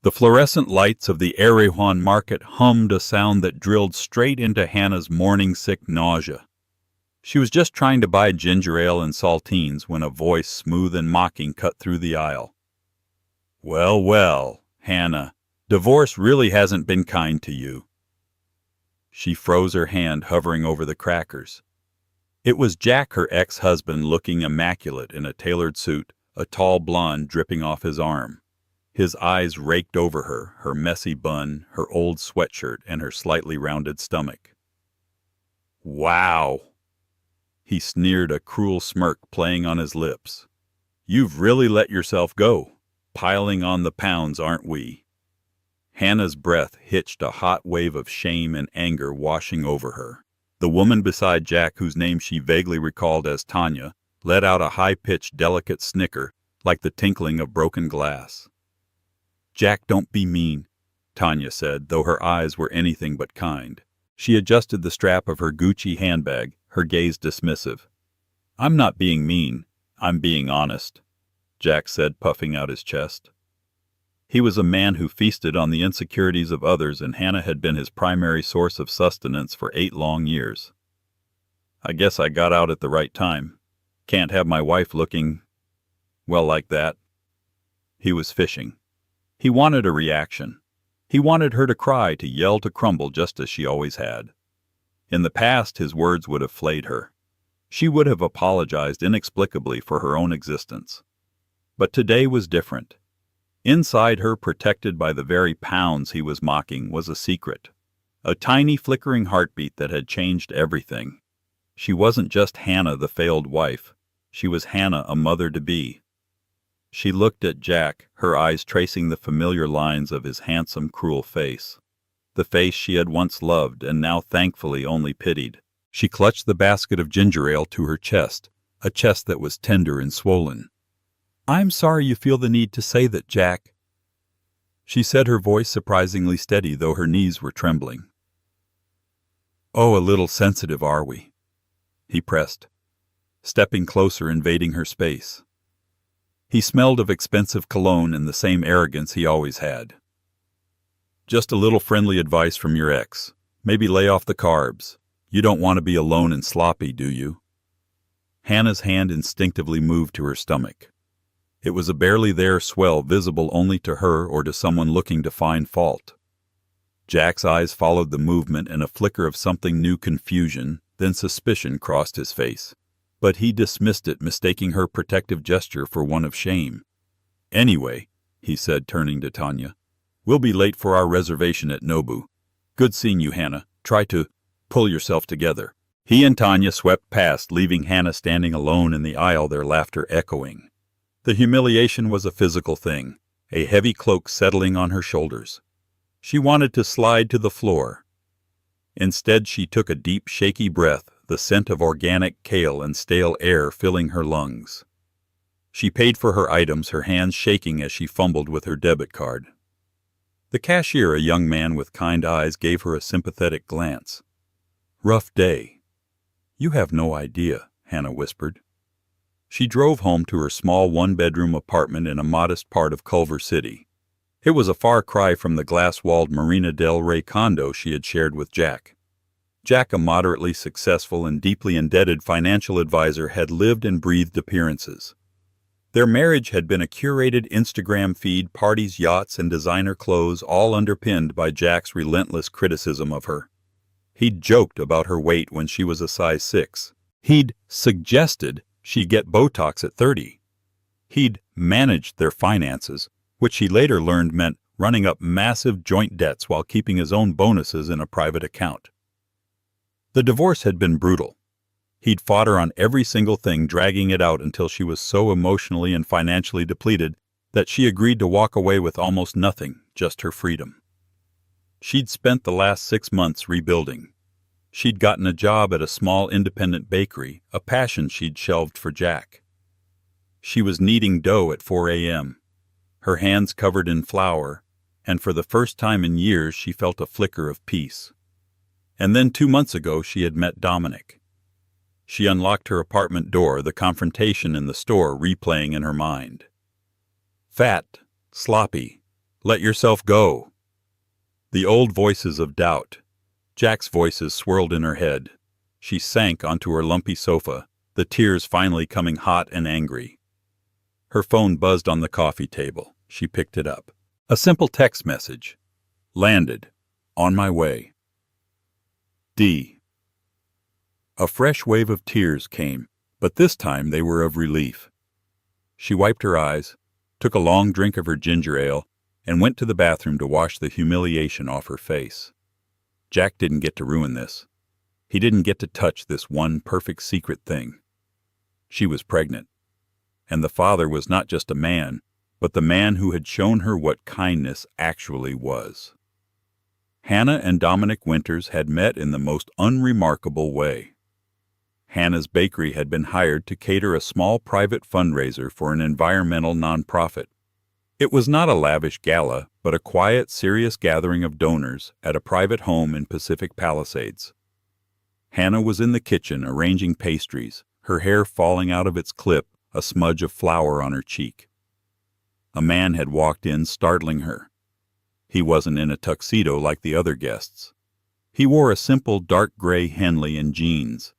The fluorescent lights of the Erewhon market hummed a sound that drilled straight into Hannah's morning-sick nausea. She was just trying to buy ginger ale and saltines when a voice smooth and mocking cut through the aisle. "Well, well, Hannah, divorce really hasn't been kind to you." She froze her hand, hovering over the crackers. It was Jack, her ex-husband, looking immaculate in a tailored suit, a tall blonde dripping off his arm. His eyes raked over her, her messy bun, her old sweatshirt, and her slightly rounded stomach. "Wow!" He sneered, a cruel smirk playing on his lips. "You've really let yourself go. Piling on the pounds, aren't we?" Hannah's breath hitched, a hot wave of shame and anger washing over her. The woman beside Jack, whose name she vaguely recalled as Tanya, let out a high-pitched, delicate snicker, like the tinkling of broken glass. "Jack, don't be mean," Tanya said, though her eyes were anything but kind. She adjusted the strap of her Gucci handbag, her gaze dismissive. "I'm not being mean. I'm being honest," Jack said, puffing out his chest. He was a man who feasted on the insecurities of others, and Hannah had been his primary source of sustenance for 8 long years. "I guess I got out at the right time. Can't have my wife looking, well, like that." He was fishing. He wanted a reaction. He wanted her to cry, to yell, to crumble, just as she always had. In the past, his words would have flayed her. She would have apologized inexplicably for her own existence. But today was different. Inside her, protected by the very pounds he was mocking, was a secret. A tiny flickering heartbeat that had changed everything. She wasn't just Hannah, the failed wife. She was Hannah, a mother-to-be. She looked at Jack, her eyes tracing the familiar lines of his handsome, cruel face. The face she had once loved and now thankfully only pitied. She clutched the basket of ginger ale to her chest, a chest that was tender and swollen. "I'm sorry you feel the need to say that, Jack," she said, her voice surprisingly steady, though her knees were trembling. "Oh, a little sensitive, are we?" he pressed, stepping closer, invading her space. He smelled of expensive cologne and the same arrogance he always had. "Just a little friendly advice from your ex. Maybe lay off the carbs. You don't want to be alone and sloppy, do you?" Hannah's hand instinctively moved to her stomach. It was a barely there swell, visible only to her or to someone looking to find fault. Jack's eyes followed the movement, and a flicker of something new, confusion, then suspicion, crossed his face. But he dismissed it, mistaking her protective gesture for one of shame. "Anyway," he said, turning to Tanya, "we'll be late for our reservation at Nobu. Good seeing you, Hannah. Try to pull yourself together." He and Tanya swept past, leaving Hannah standing alone in the aisle, their laughter echoing. The humiliation was a physical thing, a heavy cloak settling on her shoulders. She wanted to slide to the floor. Instead, she took a deep, shaky breath, the scent of organic kale and stale air filling her lungs. She paid for her items, her hands shaking as she fumbled with her debit card. The cashier, a young man with kind eyes, gave her a sympathetic glance. "Rough day." "You have no idea," Hannah whispered. She drove home to her small one-bedroom apartment in a modest part of Culver City. It was a far cry from the glass-walled Marina del Rey condo she had shared with Jack. Jack, a moderately successful and deeply indebted financial advisor, had lived and breathed appearances. Their marriage had been a curated Instagram feed, parties, yachts, and designer clothes, all underpinned by Jack's relentless criticism of her. He'd joked about her weight when she was a size 6. He'd suggested she get Botox at 30. He'd managed their finances, which he later learned meant running up massive joint debts while keeping his own bonuses in a private account. The divorce had been brutal. He'd fought her on every single thing, dragging it out until she was so emotionally and financially depleted that she agreed to walk away with almost nothing, just her freedom. She'd spent the last 6 months rebuilding. She'd gotten a job at a small independent bakery, a passion she'd shelved for Jack. She was kneading dough at 4 a.m., her hands covered in flour, and for the first time in years she felt a flicker of peace. And then 2 months ago she had met Dominic. She unlocked her apartment door, the confrontation in the store replaying in her mind. Fat, sloppy, Let yourself go. The old voices of doubt. Jack's voices swirled in her head. She sank onto her lumpy sofa, the tears finally coming hot and angry. Her phone buzzed on the coffee table. She picked it up. A simple text message. Landed. On my way. D. A fresh wave of tears came, but this time they were of relief. She wiped her eyes, took a long drink of her ginger ale, and went to the bathroom to wash the humiliation off her face. Jack didn't get to ruin this. He didn't get to touch this one perfect secret thing. She was pregnant. And the father was not just a man, but the man who had shown her what kindness actually was. Hannah and Dominic Winters had met in the most unremarkable way. Hannah's bakery had been hired to cater a small private fundraiser for an environmental nonprofit. It was not a lavish gala, but a quiet, serious gathering of donors at a private home in Pacific Palisades. Hannah was in the kitchen arranging pastries, her hair falling out of its clip, a smudge of flour on her cheek. A man had walked in, startling her. He wasn't in a tuxedo like the other guests. He wore a simple dark gray Henley and jeans.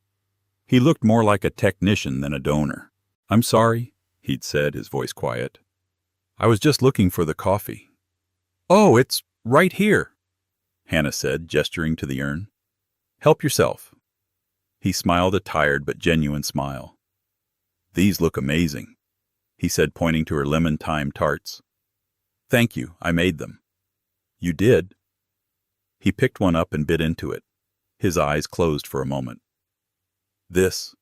He looked more like a technician than a donor. "I'm sorry," he'd said, his voice quiet. "I was just looking for the coffee." "Oh, it's right here," Hannah said, gesturing to the urn. "Help yourself." He smiled a tired but genuine smile. "These look amazing," he said, pointing to her lemon thyme tarts. "Thank you, I made them." "You did?" He picked one up and bit into it. His eyes closed for a moment. This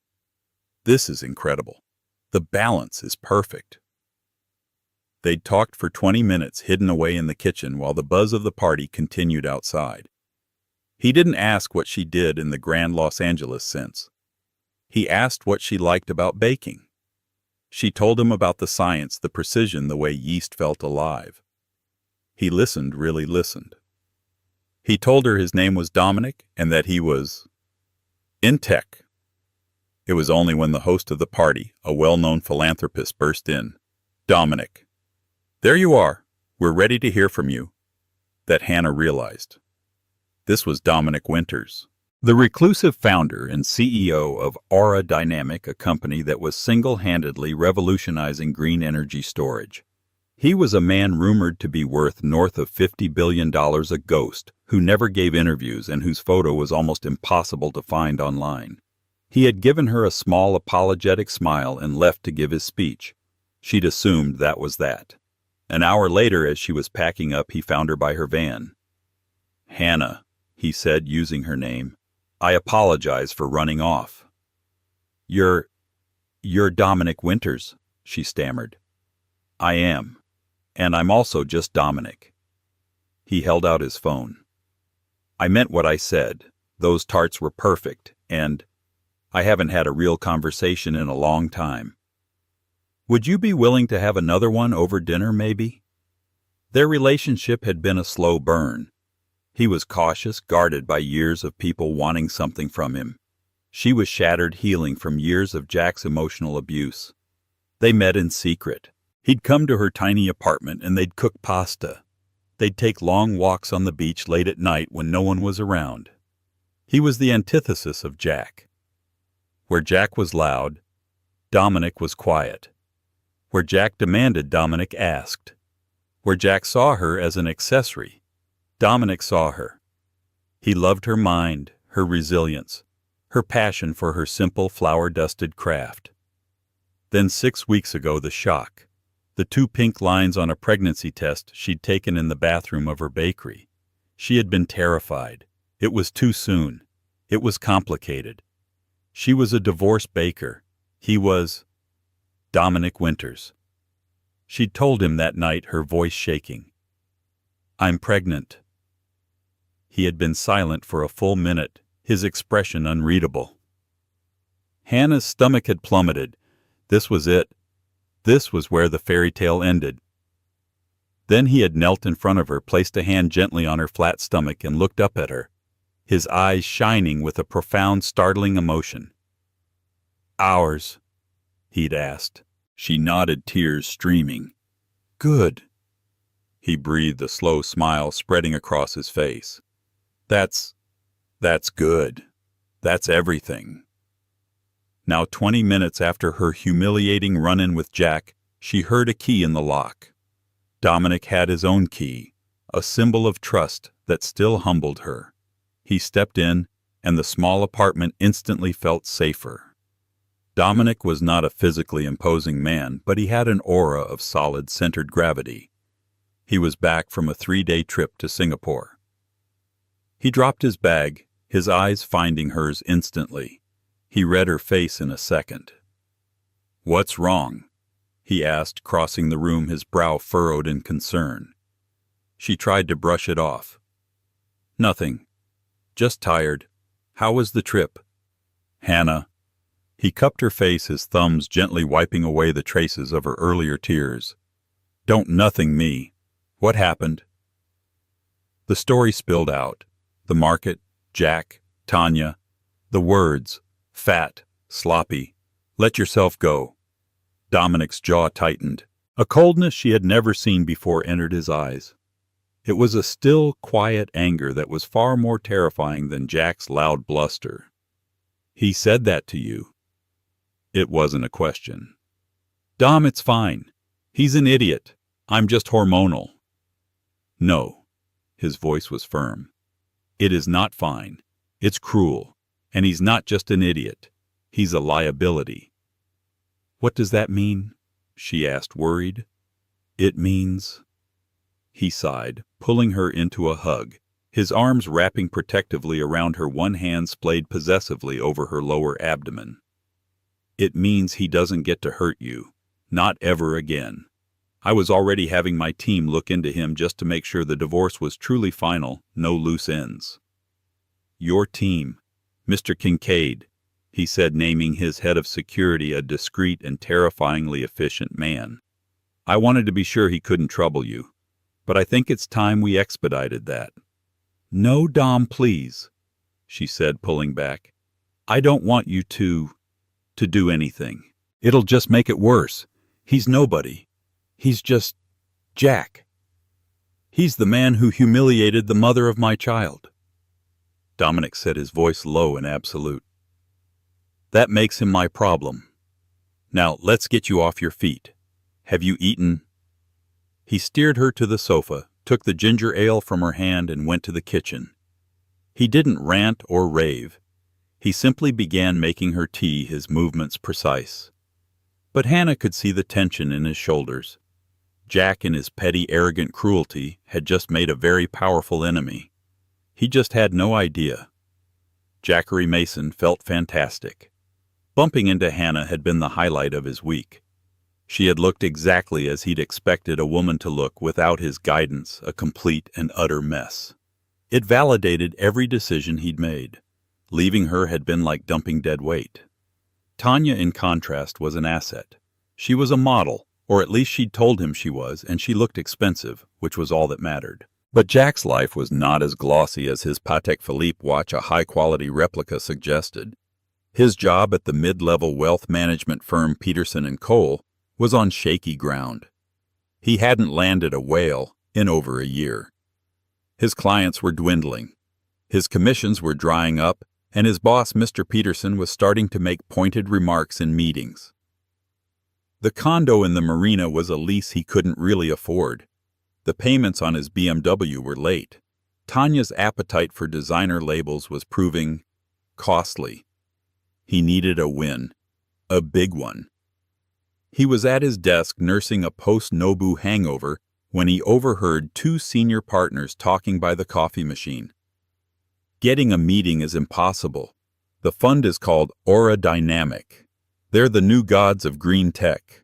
is incredible. The balance is perfect." They'd talked for 20 minutes hidden away in the kitchen while the buzz of the party continued outside. He didn't ask what she did in the grand Los Angeles sense. He asked what she liked about baking. She told him about the science, the precision, the way yeast felt alive. He listened, really listened. He told her his name was Dominic and that he was in tech. It was only when the host of the party, a well-known philanthropist, burst in. "Dominic, there you are. We're ready to hear from you," that Hannah realized. This was Dominic Winters, the reclusive founder and CEO of Aura Dynamic, a company that was single-handedly revolutionizing green energy storage. He was a man rumored to be worth north of $50 billion, a ghost who never gave interviews and whose photo was almost impossible to find online. He had given her a small apologetic smile and left to give his speech. She'd assumed that was that. An hour later, as she was packing up, he found her by her van. "Hannah," he said, using her name, "I apologize for running off." You're Dominic Winters," she stammered. "I am. And I'm also just Dominic." He held out his phone. "I meant what I said. Those tarts were perfect, and I haven't had a real conversation in a long time. Would you be willing to have another one over dinner, maybe?" Their relationship had been a slow burn. He was cautious, guarded by years of people wanting something from him. She was shattered, healing from years of Jack's emotional abuse. They met in secret. He'd come to her tiny apartment and they'd cook pasta. They'd take long walks on the beach late at night when no one was around. He was the antithesis of Jack. Where Jack was loud, Dominic was quiet. Where Jack demanded, Dominic asked. Where Jack saw her as an accessory, Dominic saw her. He loved her mind, her resilience, her passion for her simple flour-dusted craft. Then 6 weeks ago, the shock. The 2 pink lines on a pregnancy test she'd taken in the bathroom of her bakery. She had been terrified. It was too soon. It was complicated. She was a divorced baker. He was Dominic Winters. She'd told him that night, her voice shaking. "I'm pregnant." He had been silent for a full minute, his expression unreadable. Hannah's stomach had plummeted. This was it. This was where the fairy tale ended. Then he had knelt in front of her, placed a hand gently on her flat stomach, and looked up at her, his eyes shining with a profound, startling emotion. "Ours?" he'd asked. She nodded, tears streaming. "Good." He breathed, a slow smile spreading across his face. That's good. That's everything. Now 20 minutes after her humiliating run-in with Jack, she heard a key in the lock. Dominic had his own key, a symbol of trust that still humbled her. He stepped in, and the small apartment instantly felt safer. Dominic was not a physically imposing man, but he had an aura of solid, centered gravity. He was back from a 3-day trip to Singapore. He dropped his bag, his eyes finding hers instantly. He read her face in a second. "What's wrong?" he asked, crossing the room, his brow furrowed in concern. She tried to brush it off. "Nothing. Just tired. How was the trip?" "Hannah." He cupped her face, his thumbs gently wiping away the traces of her earlier tears. "Don't nothing me. What happened?" The story spilled out. The market, Jack, Tanya, the words, fat, sloppy, let yourself go. Dominic's jaw tightened. A coldness she had never seen before entered his eyes. It was a still, quiet anger that was far more terrifying than Jack's loud bluster. "He said that to you." It wasn't a question. "Dom, it's fine. He's an idiot. I'm just hormonal." "No." His voice was firm. "It is not fine. It's cruel. And he's not just an idiot. He's a liability." "What does that mean?" she asked, worried. "It means—" He sighed, pulling her into a hug, his arms wrapping protectively around her, one hand splayed possessively over her lower abdomen. "It means he doesn't get to hurt you. Not ever again. I was already having my team look into him just to make sure the divorce was truly final, no loose ends." "Your team, Mr. Kincaid," he said, naming his head of security, a discreet and terrifyingly efficient man. "I wanted to be sure he couldn't trouble you, but I think it's time we expedited that." "No, Dom, please," she said, pulling back. "I don't want you to do anything. It'll just make it worse. He's nobody. He's just Jack. He's the man who humiliated the mother of my child." Dominic said, his voice low and absolute. "That makes him my problem. Now, let's get you off your feet. Have you eaten?" He steered her to the sofa, took the ginger ale from her hand, and went to the kitchen. He didn't rant or rave. He simply began making her tea, his movements precise. But Hannah could see the tension in his shoulders. Jack, in his petty, arrogant cruelty, had just made a very powerful enemy. He just had no idea. Jackery Mason felt fantastic. Bumping into Hannah had been the highlight of his week. She had looked exactly as he'd expected a woman to look without his guidance, a complete and utter mess. It validated every decision he'd made. Leaving her had been like dumping dead weight. Tanya, in contrast, was an asset. She was a model, or at least she'd told him she was, and she looked expensive, which was all that mattered. But Jack's life was not as glossy as his Patek Philippe watch, a high-quality replica, suggested. His job at the mid-level wealth management firm Peterson & Cole was on shaky ground. He hadn't landed a whale in over a year. His clients were dwindling. His commissions were drying up, and his boss, Mr. Peterson, was starting to make pointed remarks in meetings. The condo in the marina was a lease he couldn't really afford. The payments on his BMW were late. Tanya's appetite for designer labels was proving costly. He needed a win, a big one. He was at his desk nursing a post-Nobu hangover when he overheard two senior partners talking by the coffee machine. "Getting a meeting is impossible. The fund is called Aura Dynamic. They're the new gods of green tech.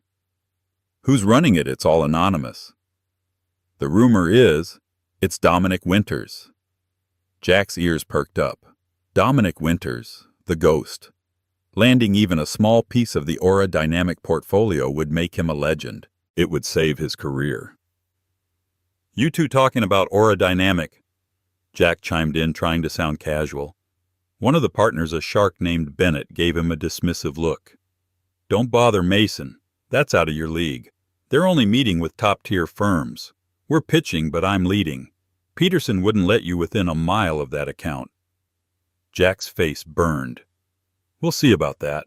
Who's running it? It's all anonymous. The rumor is, it's Dominic Winters." Jack's ears perked up. Dominic Winters, the ghost. Landing even a small piece of the Aura Dynamic portfolio would make him a legend. It would save his career. "You two talking about Aura Dynamic?" Jack chimed in, trying to sound casual. One of the partners, a shark named Bennett, gave him a dismissive look. "Don't bother Mason. That's out of your league. They're only meeting with top-tier firms. We're pitching, but I'm leading. Peterson wouldn't let you within a mile of that account. Jack's face burned. We'll see about that.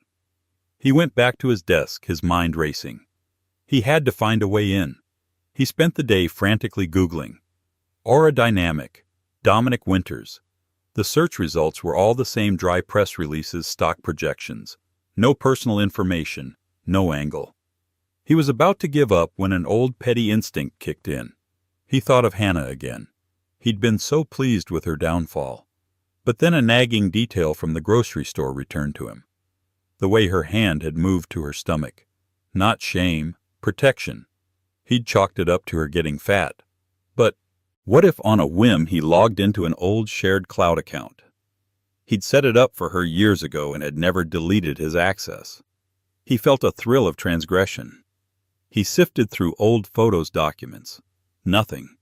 He went back to his desk, his mind racing. He had to find a way in. He spent the day frantically Googling. Aura Dynamic, Dominic Winters. The search results were all the same dry press releases, stock projections. No personal information, no angle. He was about to give up when an old petty instinct kicked in. He thought of Hannah again. He'd been so pleased with her downfall. But then a nagging detail from the grocery store returned to him. The way her hand had moved to her stomach. Not shame, protection. He'd chalked it up to her getting fat. But what if on a whim he logged into an old shared cloud account? He'd set it up for her years ago and had never deleted his access. He felt a thrill of transgression. He sifted through old photos documents. Nothing.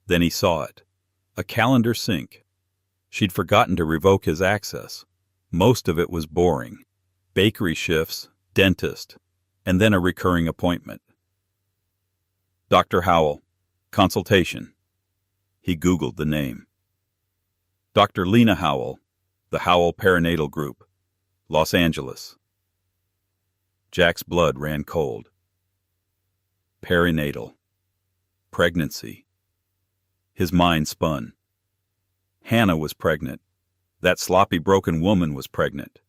Then he saw it. A calendar sync. She'd forgotten to revoke his access. Most of it was boring. Bakery shifts, dentist, and then a recurring appointment. Dr. Howell, consultation. He Googled the name. Dr. Lena Howell, the Howell Perinatal Group, Los Angeles. Jack's blood ran cold. Perinatal. Pregnancy. His mind spun. Hannah was pregnant. That sloppy, broken woman was pregnant.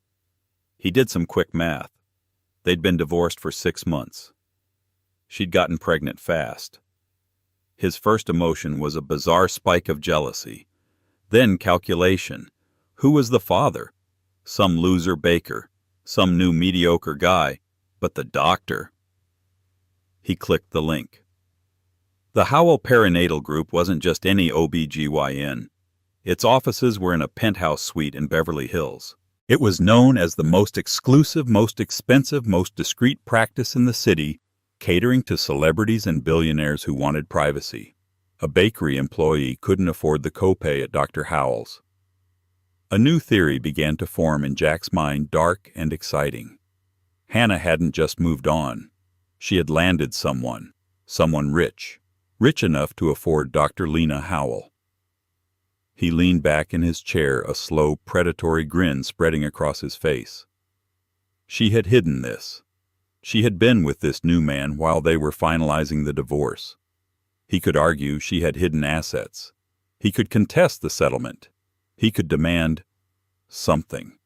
He did some quick math. They'd been divorced for 6 months. She'd gotten pregnant fast. His first emotion was a bizarre spike of jealousy. Then calculation. Who was the father? Some loser baker. Some new mediocre guy. But the doctor. He clicked the link. The Howell Perinatal Group wasn't just any OB-GYN. Its offices were in a penthouse suite in Beverly Hills. It was known as the most exclusive, most expensive, most discreet practice in the city, catering to celebrities and billionaires who wanted privacy. A bakery employee couldn't afford the copay at Dr. Howell's. A new theory began to form in Jack's mind, dark and exciting. Hannah hadn't just moved on. She had landed someone rich enough to afford Dr. Lena Howell. He leaned back in his chair, a slow, predatory grin spreading across his face. She had hidden this. She had been with this new man while they were finalizing the divorce. He could argue she had hidden assets. He could contest the settlement. He could demand something.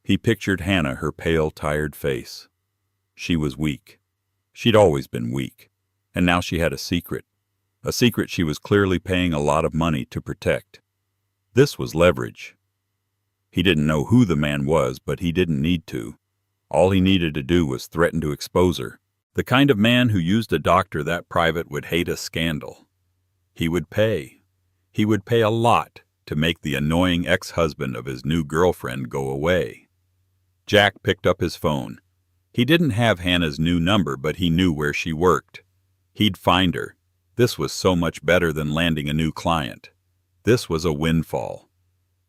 He pictured Hannah, her pale, tired face. She was weak. She'd always been weak. And now she had a secret she was clearly paying a lot of money to protect. This was leverage. He didn't know who the man was, but he didn't need to. All he needed to do was threaten to expose her. The kind of man who used a doctor that private would hate a scandal. He would pay. He would pay a lot to make the annoying ex-husband of his new girlfriend go away. Jack picked up his phone. He didn't have Hannah's new number, but he knew where she worked. He'd find her. This was so much better than landing a new client. This was a windfall.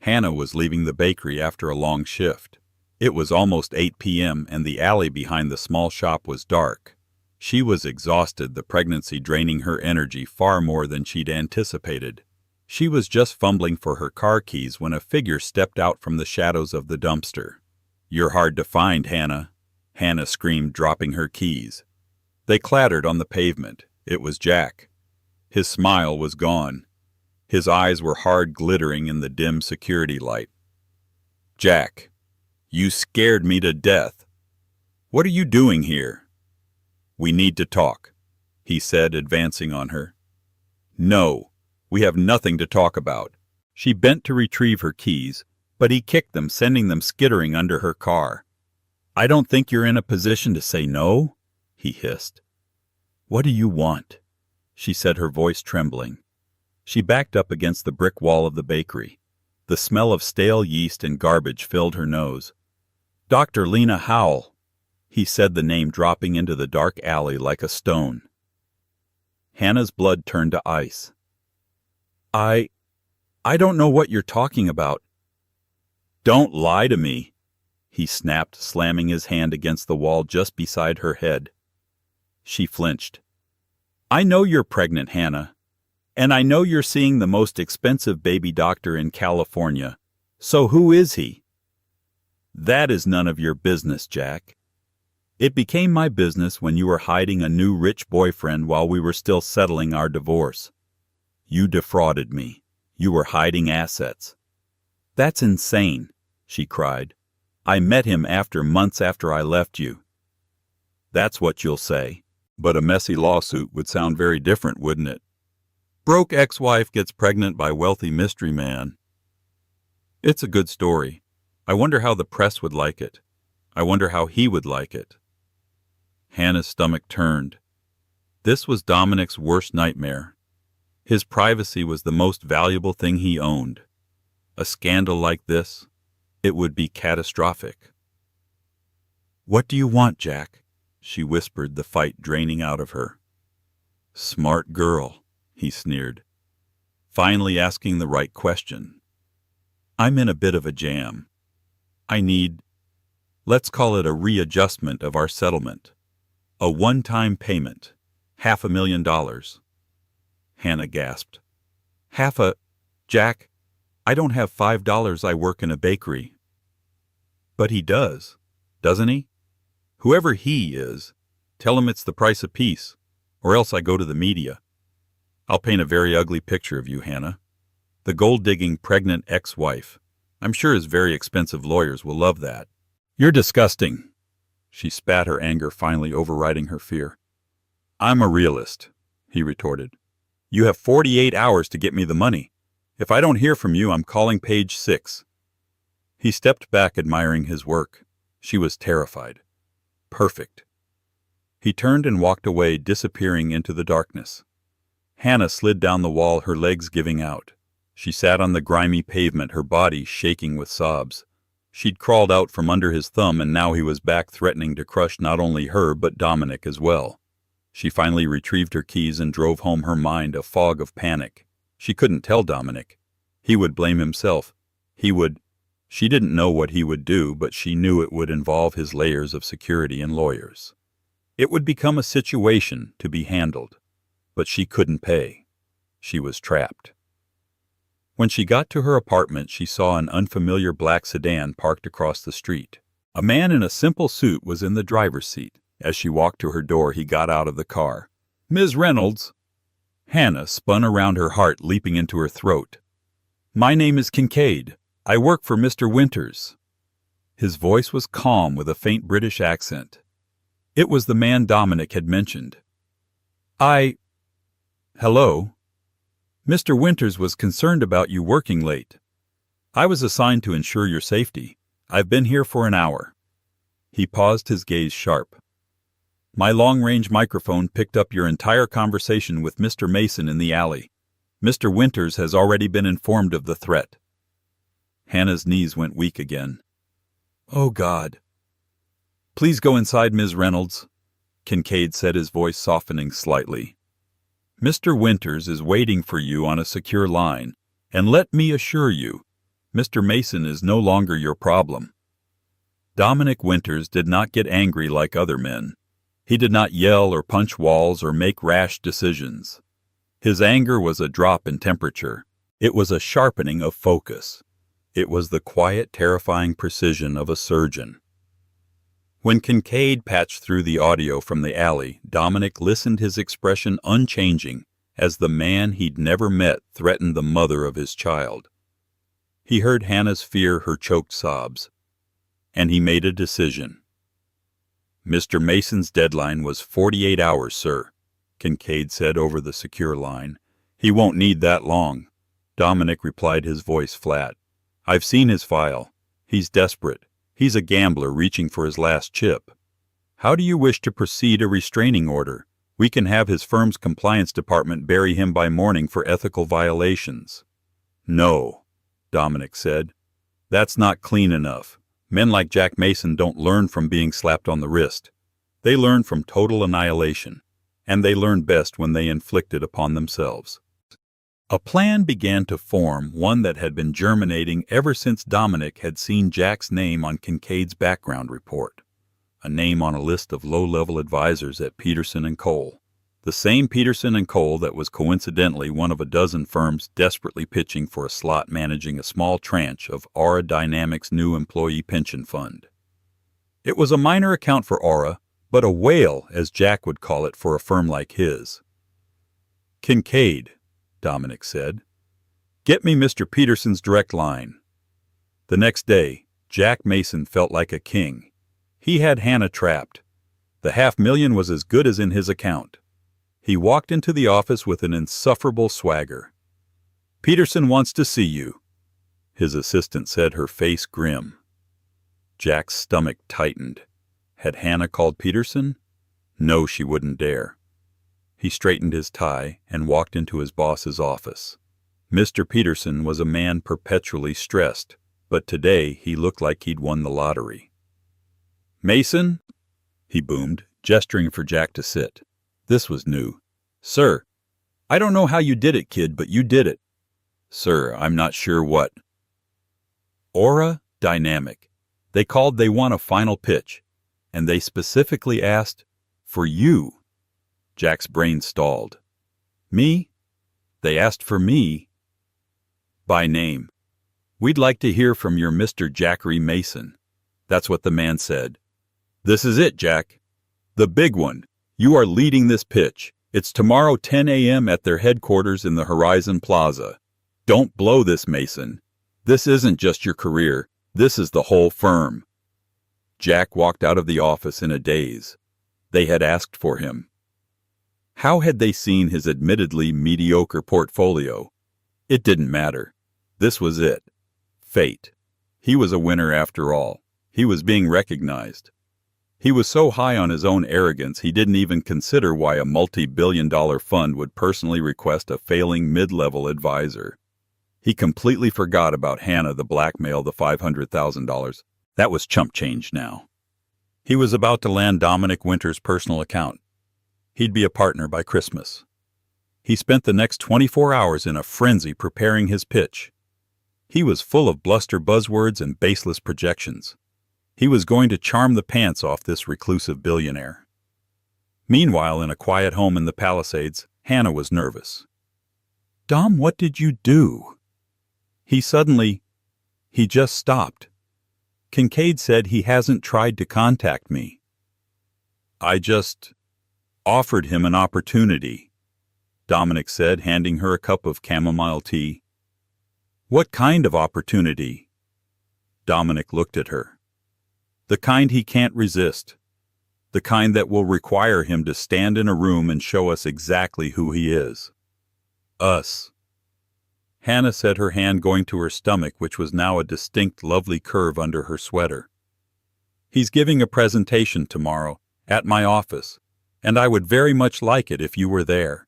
Hannah was leaving the bakery after a long shift. It was almost 8 p.m. and the alley behind the small shop was dark. She was exhausted, the pregnancy draining her energy far more than she'd anticipated. She was just fumbling for her car keys when a figure stepped out from the shadows of the dumpster. "You're hard to find, Hannah," Hannah screamed, dropping her keys. They clattered on the pavement. It was Jack. His smile was gone. His eyes were hard, glittering in the dim security light. "Jack, you scared me to death. What are you doing here?" "We need to talk," he said, advancing on her. "No, we have nothing to talk about." She bent to retrieve her keys, but he kicked them, sending them skittering under her car. "I don't think you're in a position to say no," he hissed. "What do you want?" she said, her voice trembling. She backed up against the brick wall of the bakery. The smell of stale yeast and garbage filled her nose. "Dr. Lena Howell," he said, the name dropping into the dark alley like a stone. Hannah's blood turned to ice. I don't know what you're talking about." "Don't lie to me," he snapped, slamming his hand against the wall just beside her head. She flinched. I know you're pregnant, Hannah. And I know you're seeing the most expensive baby doctor in California. So who is he? That is none of your business, Jack. It became my business when you were hiding a new rich boyfriend while we were still settling our divorce. You defrauded me. You were hiding assets. That's insane, she cried. I met him months after I left you. That's what you'll say. But a messy lawsuit would sound very different, wouldn't it? Broke ex-wife gets pregnant by wealthy mystery man. It's a good story. I wonder how the press would like it. I wonder how he would like it. Hannah's stomach turned. This was Dominic's worst nightmare. His privacy was the most valuable thing he owned. A scandal like this, it would be catastrophic. What do you want, Jack? She whispered, the fight draining out of her. Smart girl, he sneered, finally asking the right question. I'm in a bit of a jam. I need, let's call it a readjustment of our settlement. A one-time payment. $500,000. Hannah gasped. Jack, I don't have $5. I work in a bakery. But he does, doesn't he? Whoever he is, tell him it's the price of peace, or else I go to the media. I'll paint a very ugly picture of you, Hannah. The gold-digging pregnant ex-wife. I'm sure his very expensive lawyers will love that. You're disgusting. She spat, her anger finally overriding her fear. I'm a realist, he retorted. You have 48 hours to get me the money. If I don't hear from you, I'm calling page 6. He stepped back, admiring his work. She was terrified. Perfect. He turned and walked away, disappearing into the darkness. Hannah slid down the wall, her legs giving out. She sat on the grimy pavement, her body shaking with sobs. She'd crawled out from under his thumb, and now he was back, threatening to crush not only her but Dominic as well. She finally retrieved her keys and drove home, her mind a fog of panic. She couldn't tell Dominic. He would blame himself. She didn't know what he would do, but she knew it would involve his layers of security and lawyers. It would become a situation to be handled. But she couldn't pay. She was trapped. When she got to her apartment, she saw an unfamiliar black sedan parked across the street. A man in a simple suit was in the driver's seat. As she walked to her door, he got out of the car. Ms. Reynolds. Hannah spun around, her heart leaping into her throat. My name is Kincaid. I work for Mr. Winters. His voice was calm with a faint British accent. It was the man Dominic had mentioned. Hello. Mr. Winters was concerned about you working late. I was assigned to ensure your safety. I've been here for an hour. He paused, his gaze sharp. My long-range microphone picked up your entire conversation with Mr. Mason in the alley. Mr. Winters has already been informed of the threat. Hannah's knees went weak again. Oh, God. Please go inside, Ms. Reynolds, Kincaid said, his voice softening slightly. Mr. Winters is waiting for you on a secure line, and let me assure you, Mr. Mason is no longer your problem. Dominic Winters did not get angry like other men. He did not yell or punch walls or make rash decisions. His anger was a drop in temperature. It was a sharpening of focus. It was the quiet, terrifying precision of a surgeon. When Kincaid patched through the audio from the alley, Dominic listened, his expression unchanging, as the man he'd never met threatened the mother of his child. He heard Hannah's fear, her choked sobs. And he made a decision. Mr. Mason's deadline was 48 hours, sir, Kincaid said over the secure line. He won't need that long, Dominic replied, his voice flat. I've seen his file. He's desperate. He's a gambler reaching for his last chip. How do you wish to proceed? A restraining order? We can have his firm's compliance department bury him by morning for ethical violations. No, Dominic said. That's not clean enough. Men like Jack Mason don't learn from being slapped on the wrist. They learn from total annihilation, and they learn best when they inflict it upon themselves. A plan began to form, one that had been germinating ever since Dominic had seen Jack's name on Kincaid's background report, a name on a list of low-level advisors at Peterson & Cole, The same Peterson and Cole that was coincidentally one of a dozen firms desperately pitching for a slot managing a small tranche of Aura Dynamics' new employee pension fund. It was a minor account for Aura, but a whale, as Jack would call it for a firm like his. "Kincaid," Dominic said. "Get me Mr. Peterson's direct line." The next day, Jack Mason felt like a king. He had Hannah trapped. The $500,000 was as good as in his account. He walked into the office with an insufferable swagger. "Peterson wants to see you," his assistant said, her face grim. Jack's stomach tightened. Had Hannah called Peterson? No, she wouldn't dare. He straightened his tie and walked into his boss's office. Mr. Peterson was a man perpetually stressed, but today he looked like he'd won the lottery. "Mason?" he boomed, gesturing for Jack to sit. This was new. "Sir, I don't know how you did it, kid, but you did it." "Sir, I'm not sure what." "Aura Dynamic. They called they won a final pitch, and they specifically asked for you." Jack's brain stalled. "Me? They asked for me?" "By name. We'd like to hear from your Mr. Jackery Mason." That's what the man said. "This is it, Jack. The big one. You are leading this pitch. It's tomorrow 10 a.m. at their headquarters in the Horizon Plaza. Don't blow this, Mason. This isn't just your career. This is the whole firm." Jack walked out of the office in a daze. They had asked for him. How had they seen his admittedly mediocre portfolio? It didn't matter. This was it. Fate. He was a winner after all. He was being recognized. He was so high on his own arrogance he didn't even consider why a multi-billion-dollar fund would personally request a failing mid-level advisor. He completely forgot about Hannah, the blackmail, the $500,000. That was chump change now. He was about to land Dominic Winters' personal account. He'd be a partner by Christmas. He spent the next 24 hours in a frenzy preparing his pitch. He was full of bluster buzzwords and baseless projections. He was going to charm the pants off this reclusive billionaire. Meanwhile, in a quiet home in the Palisades, Hannah was nervous. "Dom, what did you do?" He just stopped. "Kincaid said he hasn't tried to contact me." "I just offered him an opportunity," Dominic said, handing her a cup of chamomile tea. "What kind of opportunity?" Dominic looked at her. "The kind he can't resist. The kind that will require him to stand in a room and show us exactly who he is. Us." Hannah said, her hand going to her stomach, which was now a distinct, lovely curve under her sweater. "He's giving a presentation tomorrow, at my office, and I would very much like it if you were there."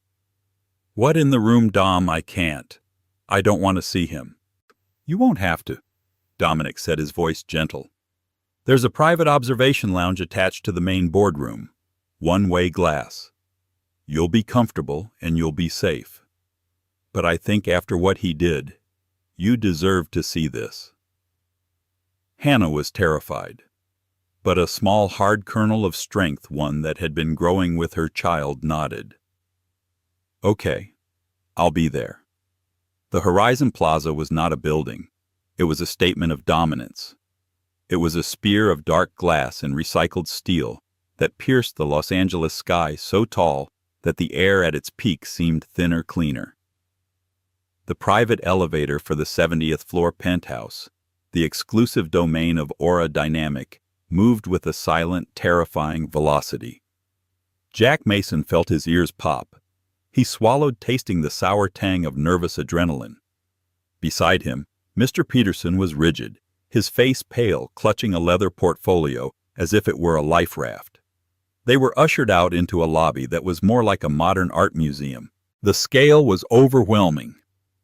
"What in the room, Dom? I can't. I don't want to see him." "You won't have to," Dominic said, his voice gentle. "There's a private observation lounge attached to the main boardroom. One-way glass. You'll be comfortable and you'll be safe. But I think after what he did, you deserve to see this." Hannah was terrified, but a small hard kernel of strength, one that had been growing with her child, nodded. "Okay, I'll be there." The Horizon Plaza was not a building. It was a statement of dominance. It was a spear of dark glass and recycled steel that pierced the Los Angeles sky so tall that the air at its peak seemed thinner, cleaner. The private elevator for the 70th floor penthouse, the exclusive domain of Aura Dynamic, moved with a silent, terrifying velocity. Jack Mason felt his ears pop. He swallowed, tasting the sour tang of nervous adrenaline. Beside him, Mr. Peterson was rigid, his face pale, clutching a leather portfolio as if it were a life raft. They were ushered out into a lobby that was more like a modern art museum. The scale was overwhelming.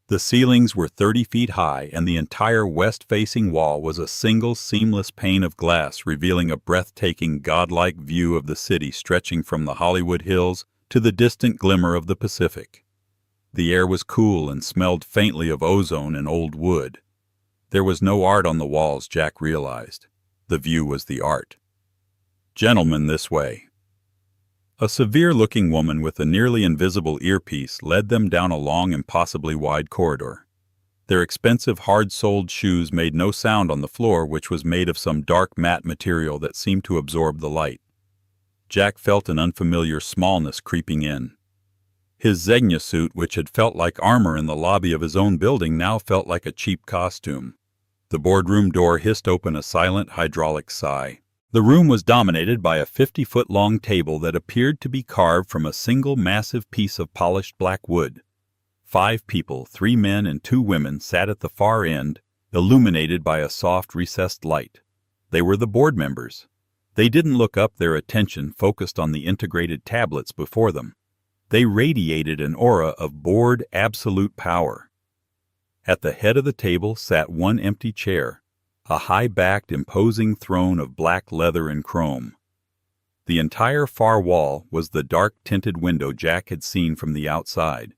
The ceilings were 30 feet high, and the entire west-facing wall was a single seamless pane of glass, revealing a breathtaking, godlike view of the city stretching from the Hollywood Hills to the distant glimmer of the Pacific. The air was cool and smelled faintly of ozone and old wood. There was no art on the walls, Jack realized. The view was the art. "Gentlemen, this way." A severe-looking woman with a nearly invisible earpiece led them down a long, impossibly wide corridor. Their expensive, hard-soled shoes made no sound on the floor, which was made of some dark matte material that seemed to absorb the light. Jack felt an unfamiliar smallness creeping in. His Zegna suit, which had felt like armor in the lobby of his own building, now felt like a cheap costume. The boardroom door hissed open a silent hydraulic sigh. The room was dominated by a 50-foot-long table that appeared to be carved from a single massive piece of polished black wood. 5 people, 3 men and 2 women, sat at the far end, illuminated by a soft recessed light. They were the board members. They didn't look up, their attention focused on the integrated tablets before them. They radiated an aura of bored, absolute power. At the head of the table sat one empty chair, a high-backed, imposing throne of black leather and chrome. The entire far wall was the dark-tinted window Jack had seen from the outside.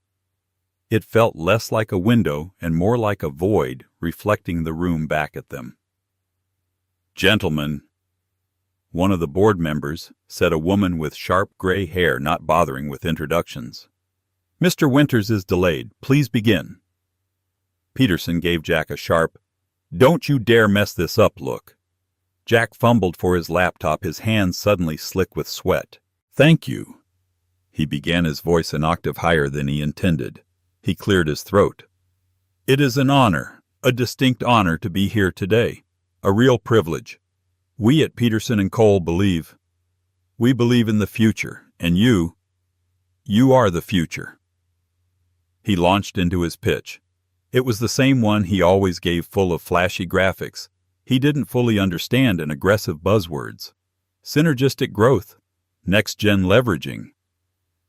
It felt less like a window and more like a void, reflecting the room back at them. "Gentlemen," one of the board members said, a woman with sharp gray hair not bothering with introductions. "Mr. Winters is delayed. Please begin." Peterson gave Jack a sharp, "Don't you dare mess this up" look. Jack fumbled for his laptop, his hands suddenly slick with sweat. "Thank you." He began, his voice an octave higher than he intended. He cleared his throat. "It is an honor, a distinct honor to be here today. A real privilege. We at Peterson & Cole believe in the future, and you are the future." He launched into his pitch. It was the same one he always gave, full of flashy graphics. He didn't fully understand and aggressive buzzwords. Synergistic growth, next-gen leveraging,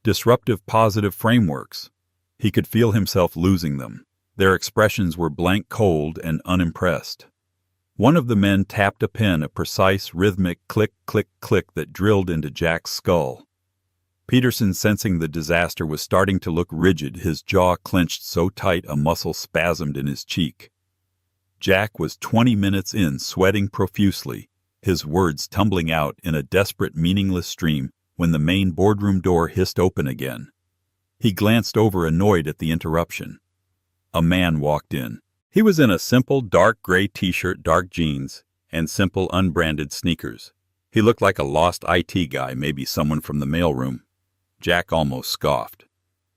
disruptive positive frameworks. He could feel himself losing them. Their expressions were blank, cold, and unimpressed. One of the men tapped a pen, a precise, rhythmic click, click, click that drilled into Jack's skull. Peterson, sensing the disaster, was starting to look rigid, his jaw clenched so tight a muscle spasmed in his cheek. Jack was 20 minutes in, sweating profusely, his words tumbling out in a desperate, meaningless stream, when the main boardroom door hissed open again. He glanced over, annoyed at the interruption. A man walked in. He was in a simple, dark gray t-shirt, dark jeans, and simple, unbranded sneakers. He looked like a lost IT guy, maybe someone from the mailroom. Jack almost scoffed.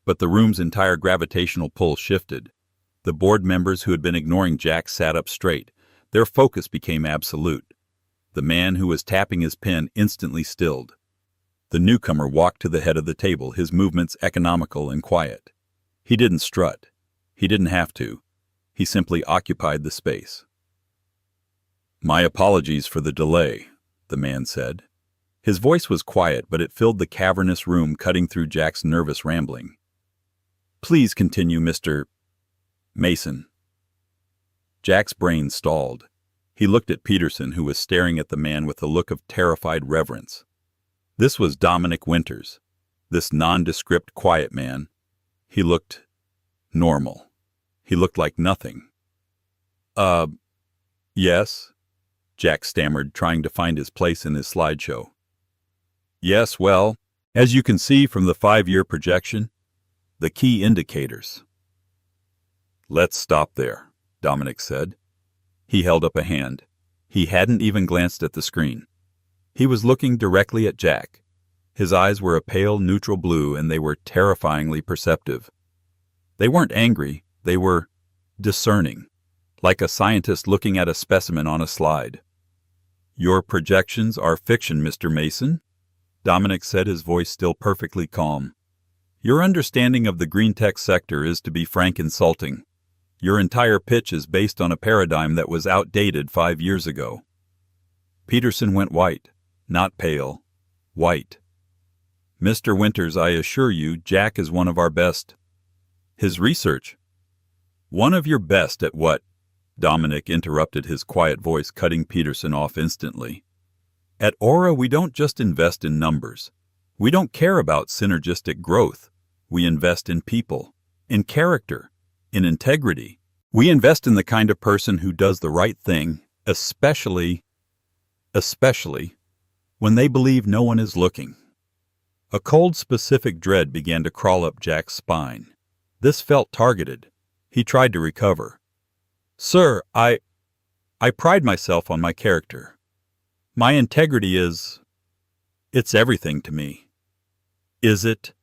But the room's entire gravitational pull shifted. The board members who had been ignoring Jack sat up straight. Their focus became absolute. The man who was tapping his pen instantly stilled. The newcomer walked to the head of the table, his movements economical and quiet. He didn't strut. He didn't have to. He simply occupied the space. "My apologies for the delay," the man said. His voice was quiet, but it filled the cavernous room, cutting through Jack's nervous rambling. "Please continue, Mr. Mason." Jack's brain stalled. He looked at Peterson, who was staring at the man with a look of terrified reverence. This was Dominic Winters, this nondescript, quiet man. He looked normal. He looked like nothing. Yes," Jack stammered, trying to find his place in his slideshow. "Yes, well, as you can see from the 5-year projection, the key indicators." "Let's stop there," Dominic said. He held up a hand. He hadn't even glanced at the screen. He was looking directly at Jack. His eyes were a pale, neutral blue, and they were terrifyingly perceptive. They weren't angry. They were discerning, like a scientist looking at a specimen on a slide. "Your projections are fiction, Mr. Mason," Dominic said, his voice still perfectly calm. "Your understanding of the green tech sector is, to be frank, insulting. Your entire pitch is based on a paradigm that was outdated 5 years ago." Peterson went white, not pale, white. "Mr. Winters, I assure you, Jack is one of our best." "His research." "One of your best at what?" Dominic interrupted, his quiet voice cutting Peterson off instantly. "At Aura, we don't just invest in numbers. We don't care about synergistic growth. We invest in people, in character, in integrity. We invest in the kind of person who does the right thing, especially when they believe no one is looking." A cold, specific dread began to crawl up Jack's spine. This felt targeted. He tried to recover. "Sir, I pride myself on my character. My integrity it's everything to me." "Is it?"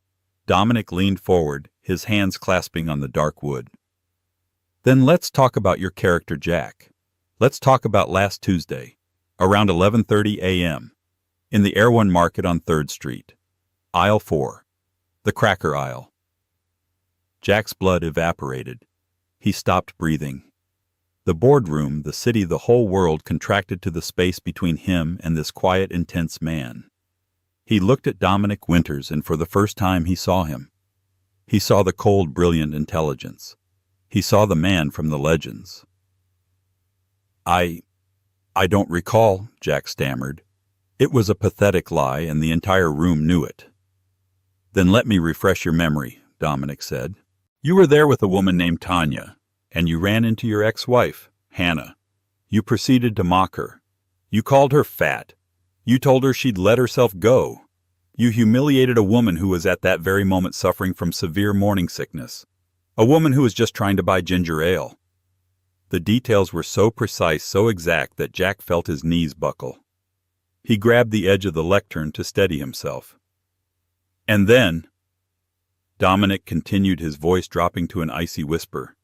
Dominic leaned forward, his hands clasping on the dark wood. "Then let's talk about your character, Jack. Let's talk about last Tuesday, around 11:30 a.m., in the Erewhon Market on 3rd Street. Aisle 4, the cracker aisle." Jack's blood evaporated. He stopped breathing. The boardroom, the city, the whole world contracted to the space between him and this quiet, intense man. He looked at Dominic Winters, and for the first time he saw him. He saw the cold, brilliant intelligence. He saw the man from the legends. I don't recall," Jack stammered. It was a pathetic lie, and the entire room knew it. "Then let me refresh your memory," Dominic said. "You were there with a woman named Tanya, and you ran into your ex-wife, Hannah. You proceeded to mock her. You called her fat. You told her she'd let herself go. You humiliated a woman who was at that very moment suffering from severe morning sickness. A woman who was just trying to buy ginger ale." The details were so precise, so exact, that Jack felt his knees buckle. He grabbed the edge of the lectern to steady himself. "And then," Dominic continued, his voice dropping to an icy whisper,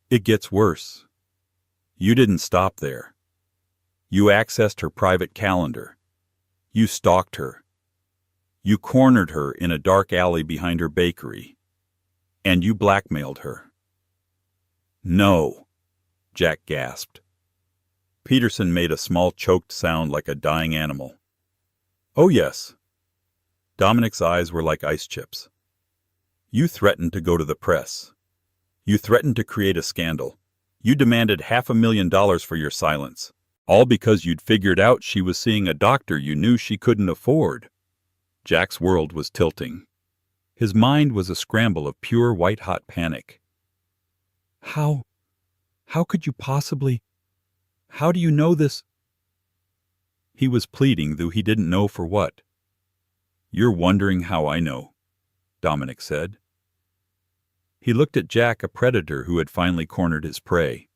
"it gets worse. You didn't stop there. You accessed her private calendar. You stalked her. You cornered her in a dark alley behind her bakery. And you blackmailed her." "No," Jack gasped. Peterson made a small choked sound like a dying animal. "Oh yes." Dominic's eyes were like ice chips. "You threatened to go to the press. You threatened to create a scandal. You demanded $500,000 for your silence, all because you'd figured out she was seeing a doctor you knew she couldn't afford." Jack's world was tilting. His mind was a scramble of pure white-hot panic. How could you possibly? How do you know this?" He was pleading, though he didn't know for what. "You're wondering how I know," Dominic said. He looked at Jack, a predator who had finally cornered his prey.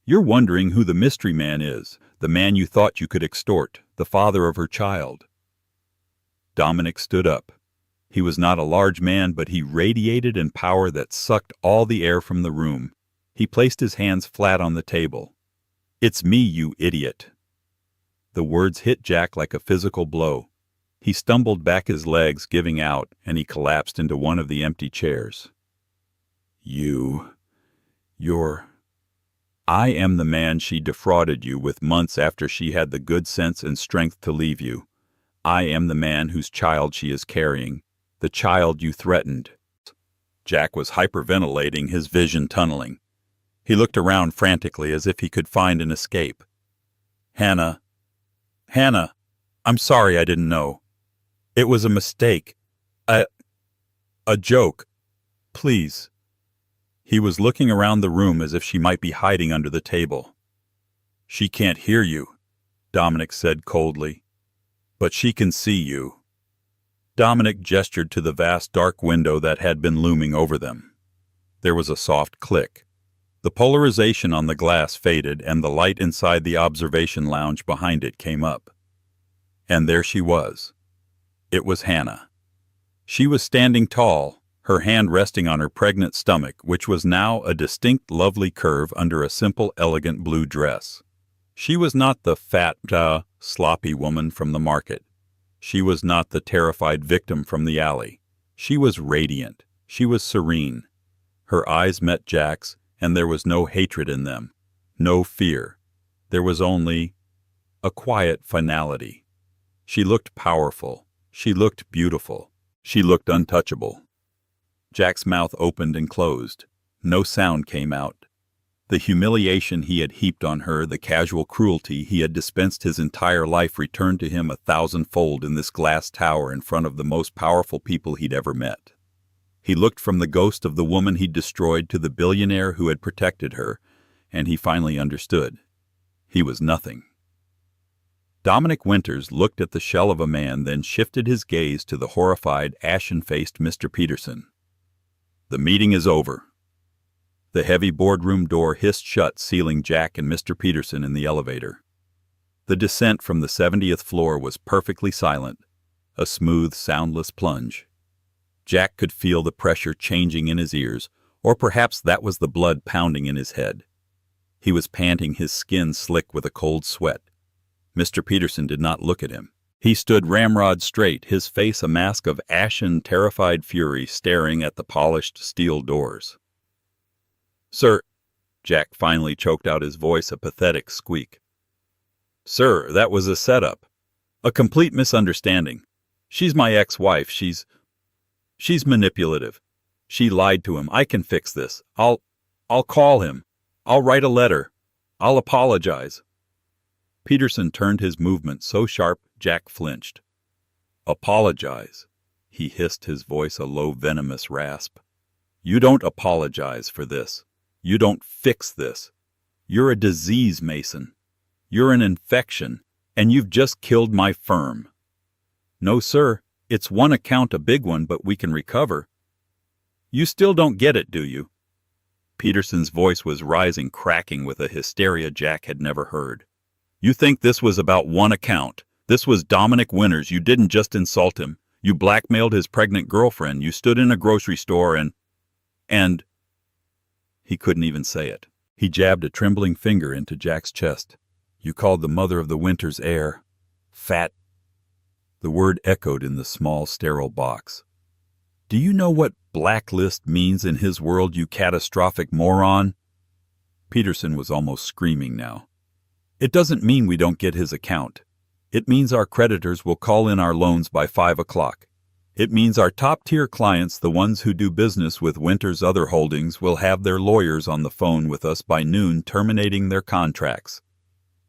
"You're wondering who the mystery man is, the man you thought you could extort, the father of her child." Dominic stood up. He was not a large man, but he radiated in power that sucked all the air from the room. He placed his hands flat on the table. "It's me, you idiot." The words hit Jack like a physical blow. He stumbled back, his legs giving out, and he collapsed into one of the empty chairs. I am the man she defrauded you with months after she had the good sense and strength to leave you. I am the man whose child she is carrying, the child you threatened." Jack was hyperventilating, his vision tunneling. He looked around frantically as if he could find an escape. Hannah, I'm sorry, I didn't know. It was a mistake. A joke. Please." He was looking around the room as if she might be hiding under the table. "She can't hear you," Dominic said coldly. "But she can see you." Dominic gestured to the vast dark window that had been looming over them. There was a soft click. The polarization on the glass faded, and the light inside the observation lounge behind it came up. And there she was. It was Hannah. She was standing tall, her hand resting on her pregnant stomach, which was now a distinct, lovely curve under a simple, elegant blue dress. She was not the fat, sloppy woman from the market. She was not the terrified victim from the alley. She was radiant. She was serene. Her eyes met Jack's, and there was no hatred in them, no fear. There was only a quiet finality. She looked powerful. She looked beautiful. She looked untouchable. Jack's mouth opened and closed. No sound came out. The humiliation he had heaped on her, the casual cruelty he had dispensed his entire life, returned to him 1,000-fold in this glass tower in front of the most powerful people he'd ever met. He looked from the ghost of the woman he'd destroyed to the billionaire who had protected her, and he finally understood. He was nothing. Dominic Winters looked at the shell of a man, then shifted his gaze to the horrified, ashen-faced Mr. Peterson. "The meeting is over." The heavy boardroom door hissed shut, sealing Jack and Mr. Peterson in the elevator. The descent from the 70th floor was perfectly silent, a smooth, soundless plunge. Jack could feel the pressure changing in his ears, or perhaps that was the blood pounding in his head. He was panting, his skin slick with a cold sweat. Mr. Peterson did not look at him. He stood ramrod straight, his face a mask of ashen, terrified fury, staring at the polished steel doors. "Sir," Jack finally choked out, his voice a pathetic squeak. "Sir, that was a setup. A complete misunderstanding. She's my ex-wife. She's manipulative. She lied to him. I can fix this. I'll call him. I'll write a letter. I'll apologize." Peterson turned his movement so sharp Jack flinched. "Apologize," he hissed, his voice a low, venomous rasp. "You don't apologize for this. You don't fix this. You're a disease, Mason. You're an infection, and you've just killed my firm." "No, sir. It's one account, a big one, but we can recover." "You still don't get it, do you?" Peterson's voice was rising, cracking with a hysteria Jack had never heard. "You think this was about one account? This was Dominic Winters. You didn't just insult him. You blackmailed his pregnant girlfriend. You stood in a grocery store and... He couldn't even say it. He jabbed a trembling finger into Jack's chest. "You called the mother of the Winters heir fat." The word echoed in the small, sterile box. "Do you know what blacklist means in his world, you catastrophic moron?" Peterson was almost screaming now. "It doesn't mean we don't get his account. It means our creditors will call in our loans by 5 o'clock. It means our top-tier clients, the ones who do business with Winters' other holdings, will have their lawyers on the phone with us by noon, terminating their contracts.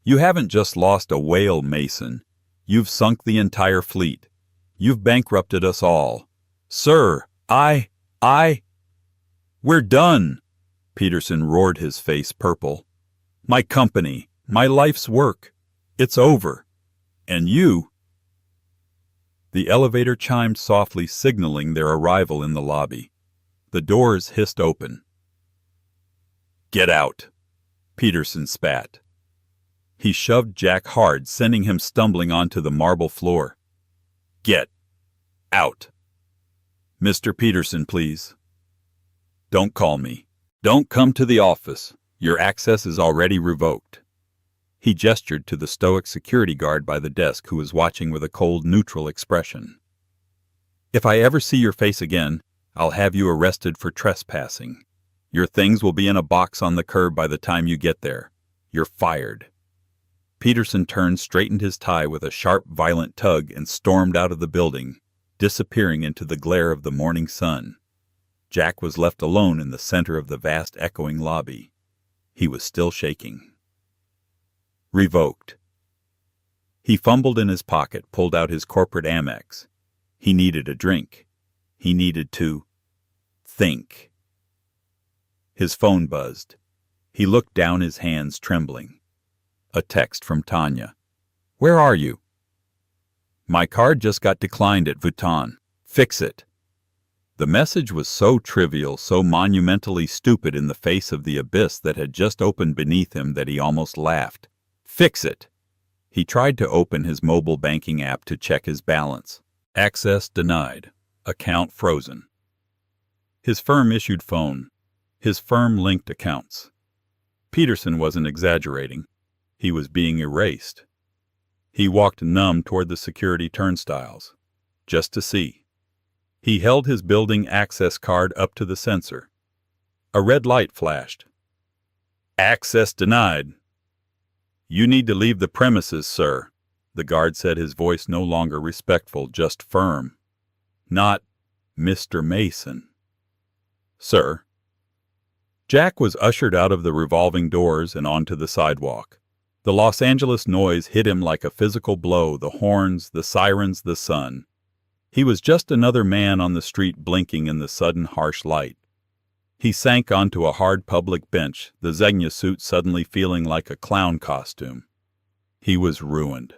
You haven't just lost a whale, Mason. You've sunk the entire fleet. You've bankrupted us all. Sir, We're done!" Peterson roared, his face purple. "My company, my life's work. It's over. And you—" The elevator chimed softly, signaling their arrival in the lobby. The doors hissed open. "Get out," Peterson spat. He shoved Jack hard, sending him stumbling onto the marble floor. "Get out. Mr. Peterson, please. Don't call me. Don't come to the office. Your access is already revoked." He gestured to the stoic security guard by the desk, who was watching with a cold, neutral expression. "If I ever see your face again, I'll have you arrested for trespassing. Your things will be in a box on the curb by the time you get there. You're fired." Peterson turned, straightened his tie with a sharp, violent tug, and stormed out of the building, disappearing into the glare of the morning sun. Jack was left alone in the center of the vast, echoing lobby. He was still shaking. Revoked. He fumbled in his pocket, pulled out his corporate Amex. He needed a drink. He needed to think. His phone buzzed. He looked down, his hands trembling. A text from Tanya. "Where are you?" "My card just got declined at Vuitton. Fix it." The message was so trivial, so monumentally stupid in the face of the abyss that had just opened beneath him, that he almost laughed. Fix it. He tried to open his mobile banking app to check his balance. Access denied. Account frozen. His firm-issued phone. His firm-linked accounts. Peterson wasn't exaggerating. He was being erased. He walked numb toward the security turnstiles, just to see. He held his building access card up to the sensor. A red light flashed. "Access denied." "You need to leave the premises, sir," the guard said, his voice no longer respectful, just firm. "Not Mr. Mason." "Sir." Jack was ushered out of the revolving doors and onto the sidewalk. The Los Angeles noise hit him like a physical blow, the horns, the sirens, the sun. He was just another man on the street, blinking in the sudden harsh light. He sank onto a hard public bench, the Zegna suit suddenly feeling like a clown costume. He was ruined.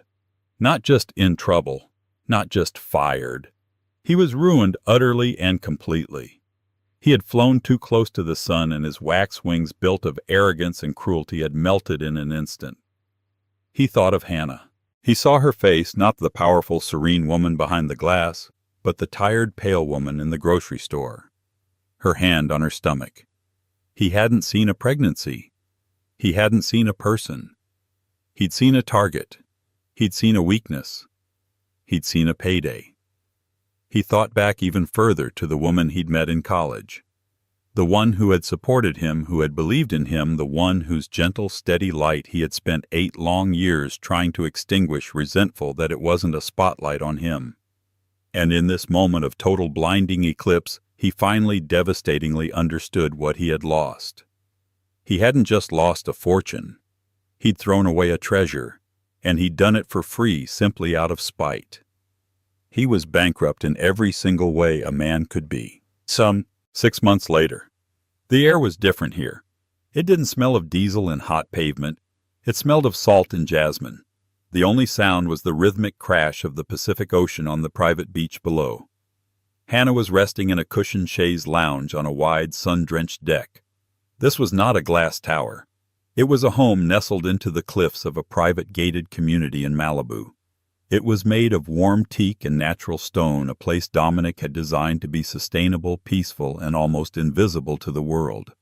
Not just in trouble, not just fired. He was ruined utterly and completely. He had flown too close to the sun, and his wax wings built of arrogance and cruelty had melted in an instant. He thought of Hannah. He saw her face, not the powerful, serene woman behind the glass, but the tired, pale woman in the grocery store, her hand on her stomach. He hadn't seen a pregnancy. He hadn't seen a person. He'd seen a target. He'd seen a weakness. He'd seen a payday. He thought back even further to the woman he'd met in college. The one who had supported him, who had believed in him, the one whose gentle, steady light he had spent 8 long years trying to extinguish, resentful that it wasn't a spotlight on him. And in this moment of total blinding eclipse, he finally devastatingly understood what he had lost. He hadn't just lost a fortune. He'd thrown away a treasure, and he'd done it for free simply out of spite. He was bankrupt in every single way a man could be. 6 months later. The air was different here. It didn't smell of diesel and hot pavement. It smelled of salt and jasmine. The only sound was the rhythmic crash of the Pacific Ocean on the private beach below. Hannah was resting in a cushioned chaise lounge on a wide, sun-drenched deck. This was not a glass tower. It was a home nestled into the cliffs of a private gated community in Malibu. It was made of warm teak and natural stone, a place Dominic had designed to be sustainable, peaceful, and almost invisible to the world.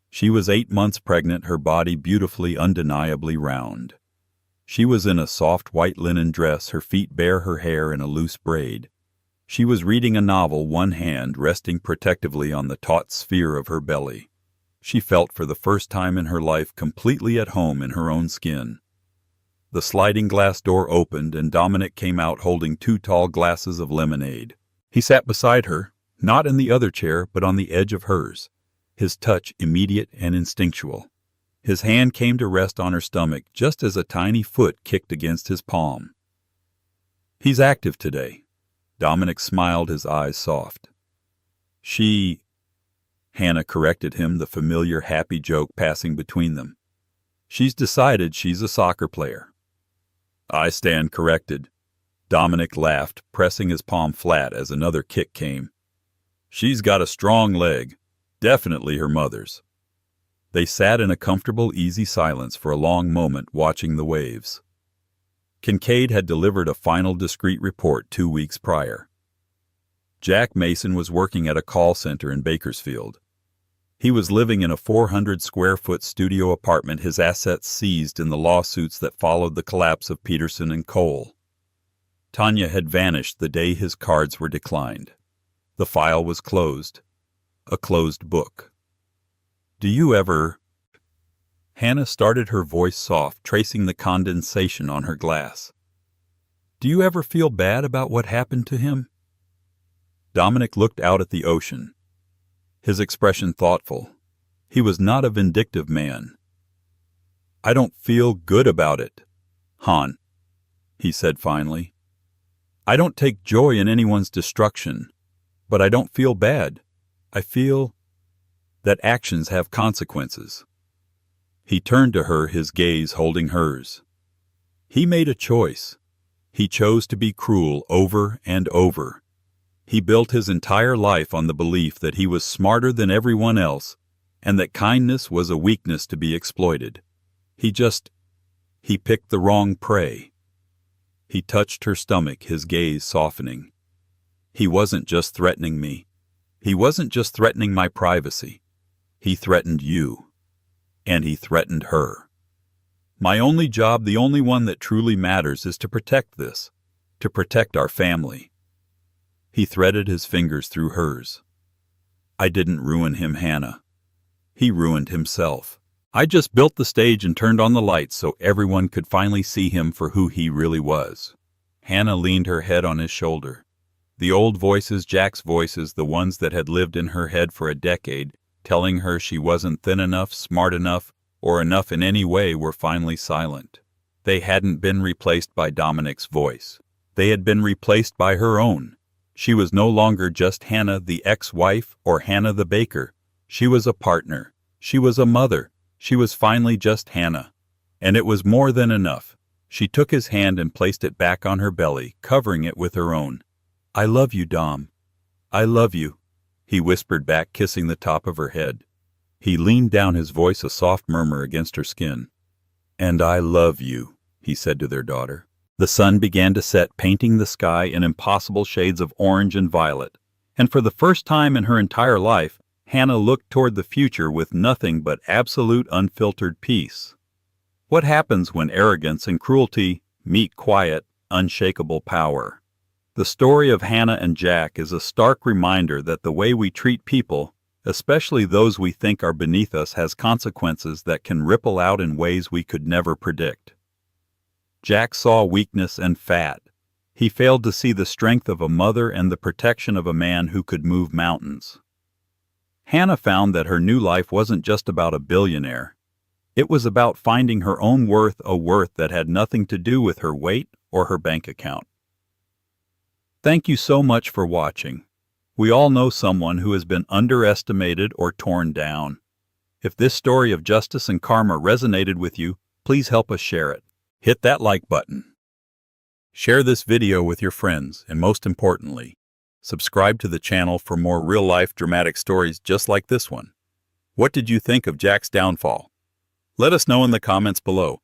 She was 8 months pregnant, her body beautifully, undeniably round. She was in a soft white linen dress, her feet bare, her hair in a loose braid. She was reading a novel, one hand resting protectively on the taut sphere of her belly. She felt for the first time in her life completely at home in her own skin. The sliding glass door opened, and Dominic came out holding 2 tall glasses of lemonade. He sat beside her, not in the other chair, but on the edge of hers, his touch immediate and instinctual. His hand came to rest on her stomach just as a tiny foot kicked against his palm. "He's active today." Dominic smiled, his eyes soft. Hannah corrected him, the familiar happy joke passing between them. "She's decided she's a soccer player." "I stand corrected." Dominic laughed, pressing his palm flat as another kick came. "She's got a strong leg. Definitely her mother's." They sat in a comfortable, easy silence for a long moment, watching the waves. Kincaid had delivered a final discreet report 2 weeks prior. Jack Mason was working at a call center in Bakersfield. He was living in a 400-square-foot studio apartment, his assets seized in the lawsuits that followed the collapse of Peterson and Cole. Tanya had vanished the day his cards were declined. The file was closed. A closed book. "Do you ever—" Hannah started, her voice soft, tracing the condensation on her glass. "Do you ever feel bad about what happened to him?" Dominic looked out at the ocean, his expression thoughtful. He was not a vindictive man. "I don't feel good about it, Han," he said finally. "I don't take joy in anyone's destruction, but I don't feel bad. I feel that actions have consequences." He turned to her, his gaze holding hers. "He made a choice. He chose to be cruel over and over. He built his entire life on the belief that he was smarter than everyone else and that kindness was a weakness to be exploited. He picked the wrong prey." He touched her stomach, his gaze softening. "He wasn't just threatening me. He wasn't just threatening my privacy. He threatened you. And he threatened her. My only job, the only one that truly matters, is to protect this, to protect our family." He threaded his fingers through hers. "I didn't ruin him, Hannah. He ruined himself. I just built the stage and turned on the lights so everyone could finally see him for who he really was." Hannah leaned her head on his shoulder. The old voices, Jack's voices, the ones that had lived in her head for a decade, telling her she wasn't thin enough, smart enough, or enough in any way, were finally silent. They hadn't been replaced by Dominic's voice. They had been replaced by her own. She was no longer just Hannah the ex-wife or Hannah the baker. She was a partner. She was a mother. She was finally just Hannah. And it was more than enough. She took his hand and placed it back on her belly, covering it with her own. "I love you, Dom. I love you," he whispered back, kissing the top of her head. He leaned down, his voice a soft murmur against her skin. "And I love you," he said to their daughter. The sun began to set, painting the sky in impossible shades of orange and violet, and for the first time in her entire life, Hannah looked toward the future with nothing but absolute unfiltered peace. What happens when arrogance and cruelty meet quiet, unshakable power? The story of Hannah and Jack is a stark reminder that the way we treat people, especially those we think are beneath us, has consequences that can ripple out in ways we could never predict. Jack saw weakness and fat. He failed to see the strength of a mother and the protection of a man who could move mountains. Hannah found that her new life wasn't just about a billionaire. It was about finding her own worth, a worth that had nothing to do with her weight or her bank account. Thank you so much for watching. We all know someone who has been underestimated or torn down. If this story of justice and karma resonated with you, please help us share it. Hit that like button. Share this video with your friends, and most importantly, subscribe to the channel for more real-life dramatic stories just like this one. What did you think of Jack's downfall? Let us know in the comments below.